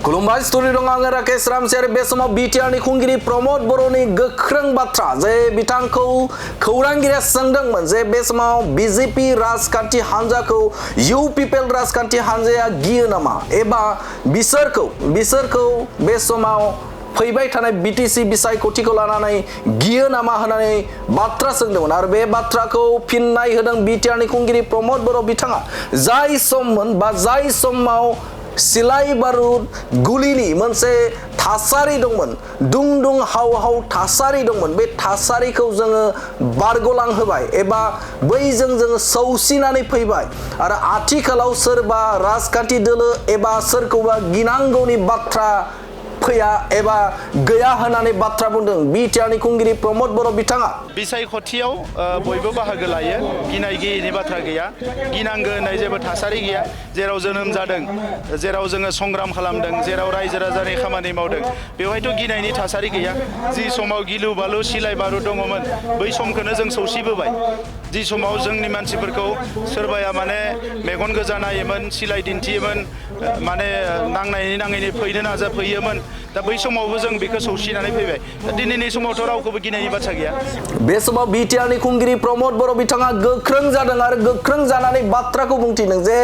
खुलुमबाय स्टुडिअ दं आङो राकेश रामसियारि बे समाव बिटिआरनि खुंगिरि प्रमद बर'नि गोख्रों बाथ्रा जे बिथांखौ खौरांगिरिया सोंदोंमोन जे बे समाव बिजेपि राजखान्थि हान्जाखौ इउ पिपल राजखान्थि हान्जाया गियो नामा एबा बिसोरखौ बे समाव फैबाय थानाय बिटिसि बिसायख'थिखौ लानानै गियो नामा होननानै बाथ्रा सोंदोंमोन आरो बे बाथ्राखौ फिननाय होदों बिटिआरनि खुंगिरि प्रमद बर' बिथाङा जाय समाव सिलाइ बारुद गुलिनि मोनसे थासारि दंमोन दुं हाव थासारि दंमोन बे थासारिखौ जोङो बारग'लांहोबाय एबा बैजों जोङो सौसिनानै फैबाय आरो आथिखालाव सोरबा राजखान्थि दोलो एबा सोरखौबा गिनांगौनि बाथ्रा फैया एबा गैया होननानै बाथ्रा बुंदों बिटिआरनि खुंगिरि प्रमद बर' बिथाङा बिसायख'थियाव बयबो बाहागो लायो गिनाय गैयैनि बाथ्रा गैया गिनांगौ होननाय जेबो थासारि गैया जेराव जोनोम जादों जेराव जोङो संग्राम खालामदों जेराव रायजो राजानि खामानि मावदों बेवहायथ' गिनायनि थासारि गैया जि समाव गिलु बालु सिलाइ बारुद दङमोन बै समखौनो जों सौसिबोबाय जि समाव जोंनि मानसिफोरखौ सोरबाया माने मेगन गोजा नायोमोन सिलाइ दिन्थियोमोन माने नाङैनि फैनो नाजाफैयोमोन दा बै समावबो जों बेखौ सौसिनानै फैबाय दा दिनैनि समावथ' रावखौबो गिनायनि बाथ्रा गैया बे समाव बिटिआरनि खुंगिरि प्रमद बर' बिथाङा गोख्रों जादों आरो गोख्रों जानानै बाथ्राखौ बुंथिदों जे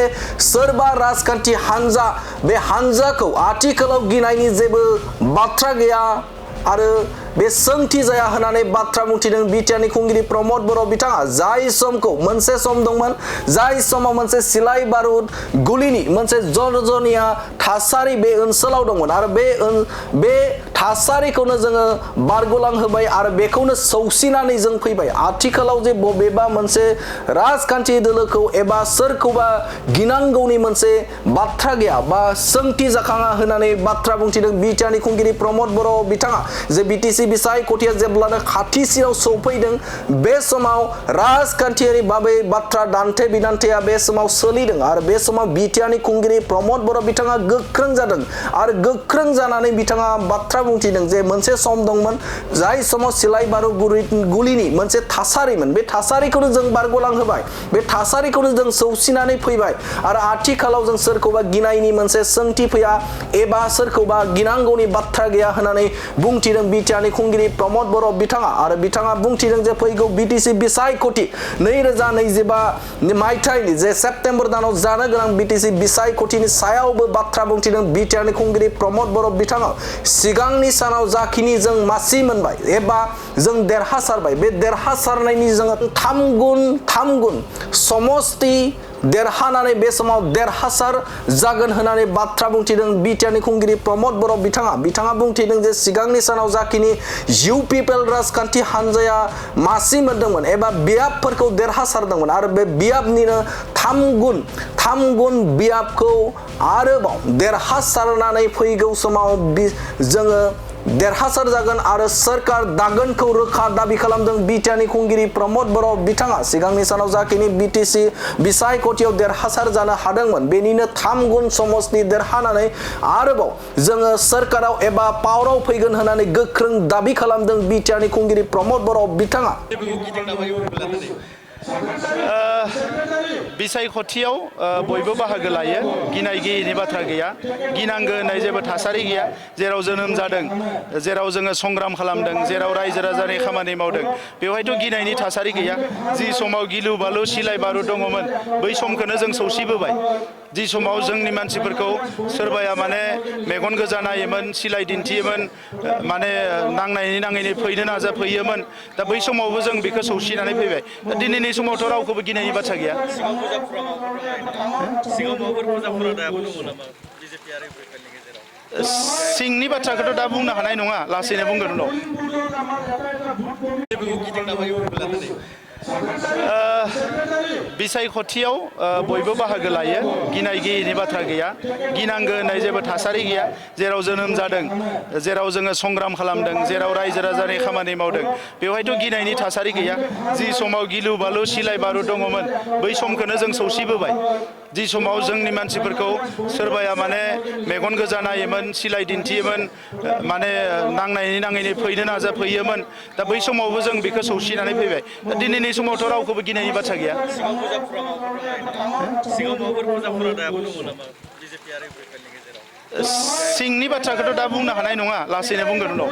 सोरबा राजखान्थि हान्जा बे हान्जाखौ आथिखालाव गिनायनि जेबो बाथ्रा गैया आरो बे सोंथि जाया होननानै बाथ्रा बुंथिदों बिटिआरनि खुंगिरि प्रमद बर' बिथाङा जाय समखौ मोनसे सम दंमोन जाय समाव मोनसे सिलाइ बारुद गुलिनि मोनसे जरजनिया थासारि बे ओनसोलाव दंमोन आरो बे थासारिखौनो जोङो बारग'लांहोबाय आरो बेखौनो सौसिनानै जों फैबाय आथिखालाव जे बबेबा मोनसे राजखान्थि दोलोखौ एबा सोरखौबा गिनांगौनि मोनसे बाथ्रा गैया बा सोंथि जाखाङा होननानै बाथ्रा बुंथिदों बिटिआरनि खुंगिरि प्रमद बर' बिथाङा जे बिटिसि बिसायख'थिया जेब्लानो खाथिसिनाव सौफैदों बे समाव राजखान्थियारि बाबै बाथ्रा दान्थे बिदान्थेया बे समाव सोलिदों आरो बे समाव बिटिआरनि खुंगिरि प्रमद बर' बिथाङा गोख्रों जादों आरो गोख्रों जानानै बिथाङा बाथ्रा बुंथिदों जे मोनसे सम दंमोन जाय समाव सिलाइ बारुद गुलिनि मोनसे थासारिमोन बे थासारिखौनो जों बारग'लांहोबाय बे थासारिखौनो जों सौसिनानै फैबाय आरो आथिखालाव जों सोरखौबा गिनायनि मोनसे सोंथि फैया एबा सोरखौबा गिनांगौनि बाथ्रा गैया होननानै बुंथिदों बिटिआरनि खुंगिरि प्रमद बर' बिथाङा आरो बिथाङा बुंथिदों जे फैगौ बिटिसि बिसायख'थि 2025 मायथाइनि जे सेप्तेम्बर दानाव जानो गोनां बिटिसि बिसायख'थिनि सायावबो बाथ्रा बुंथिदों बिटिआरनि खुंगिरि प्रमद बर' बिथाङा सिगांनि सानाव जाखिनि जों मासि मोनबाय एबा जों देरहासारबाय बे देरहासारनायनि जोङो थाम गुन समस्ति देरहानानै बे समाव देरहासार जागोन होननानै बाथ्रा बुंथिदों बिटिआरनि खुंगिरि प्रमद बर' बिथाङा बुंथिदों जे सिगांनि सानाव जाखिनि इउ पिपल राजखान्थि हान्जाया मासि मोनदोंमोन एबा बियाबफोरखौ देरहासारदोंमन आरो बे बियाबनिनो थाम गुन बियाबखौ आरोबाव देरहासारनानै फैगौ समाव जोङो देरहासार जागोन आरो सोरखार दागोनखौ रोखा दाबि खालामदों बिटिआरनि खुंगिरि प्रमद बर' बिथाङा सिगांनि सानाव जाखिनि बिटिसि बिसायख'थियाव देरहासार जानो हादोंमोन बेनिनो 3 गुन समस्ति देरहानानै आरोबाव जोङो सोरखाराव एबा पावाराव फैगोन होननानै गोख्रों दाबि खालामदों बिटिआरनि खुंगिरि प्रमद बर' बिथाङा बिसायख'थियाव बयबो बाहागो लायो गिनाय गैयैनि बाथ्रा गैया गिनांगौ होननाय जेबो थासारि गैया जेराव जोनोम जादों जेराव जोङो संग्राम खालामदों जेराव रायजो राजानि खामानि मावदों बेवहायथ' गिनायनि थासारि गैया जि समाव गिलु बालु सिलाइ बारुद दङमोन बै समखौनो जों सौसिबोबाय जि समाव जोंनि मानसिफोरखौ सोरबाया माने मेगन गोजा नायोमोन सिलाइ दिन्थियोमोन माने नाङैनि फैनो नाजाफैयोमोन दा बै समावबो जों बेखौ सौसिनानै फैबाय दा दिनैनि समावथ' रावखौबो गिनायनि बाथ्रा गैया सिंनि बाथ्राखौथ' दा बुंनो हानाय नङा लासैनो बुंगोन उनाव बिसायख'थियाव बयबो बाहागो लायो गिनाय गैयैनि बाथ्रा गैया गिनांगौ होननाय जेबो थासारि गैया जेराव जोनोम जादों जेराव जोङो संग्राम खालामदों जेराव रायजो राजानि खामानि मावदों बेवहायथ' गिनायनि थासारि गैया जि समाव गिलु बालु सिलाइ बारुद दङमोन बै समखौनो जों सौसिबोबाय जि समाव जोंनि मानसिफोरखौ सोरबाया माने मेगन गोजा नायोमोन सिलाइ दिन्थियोमोन माने नाङैनि फैनो नाजाफैयोमोन दा बै समावबो जों बेखौ सौसिनानै फैबाय दा दिनैनि समावथ' रावखौबो गिनायनि बाथ्रा गैया सिंनि बाथ्राखौथ' दा बुंनो हानाय नङा लासैनो बुंगोन उनाव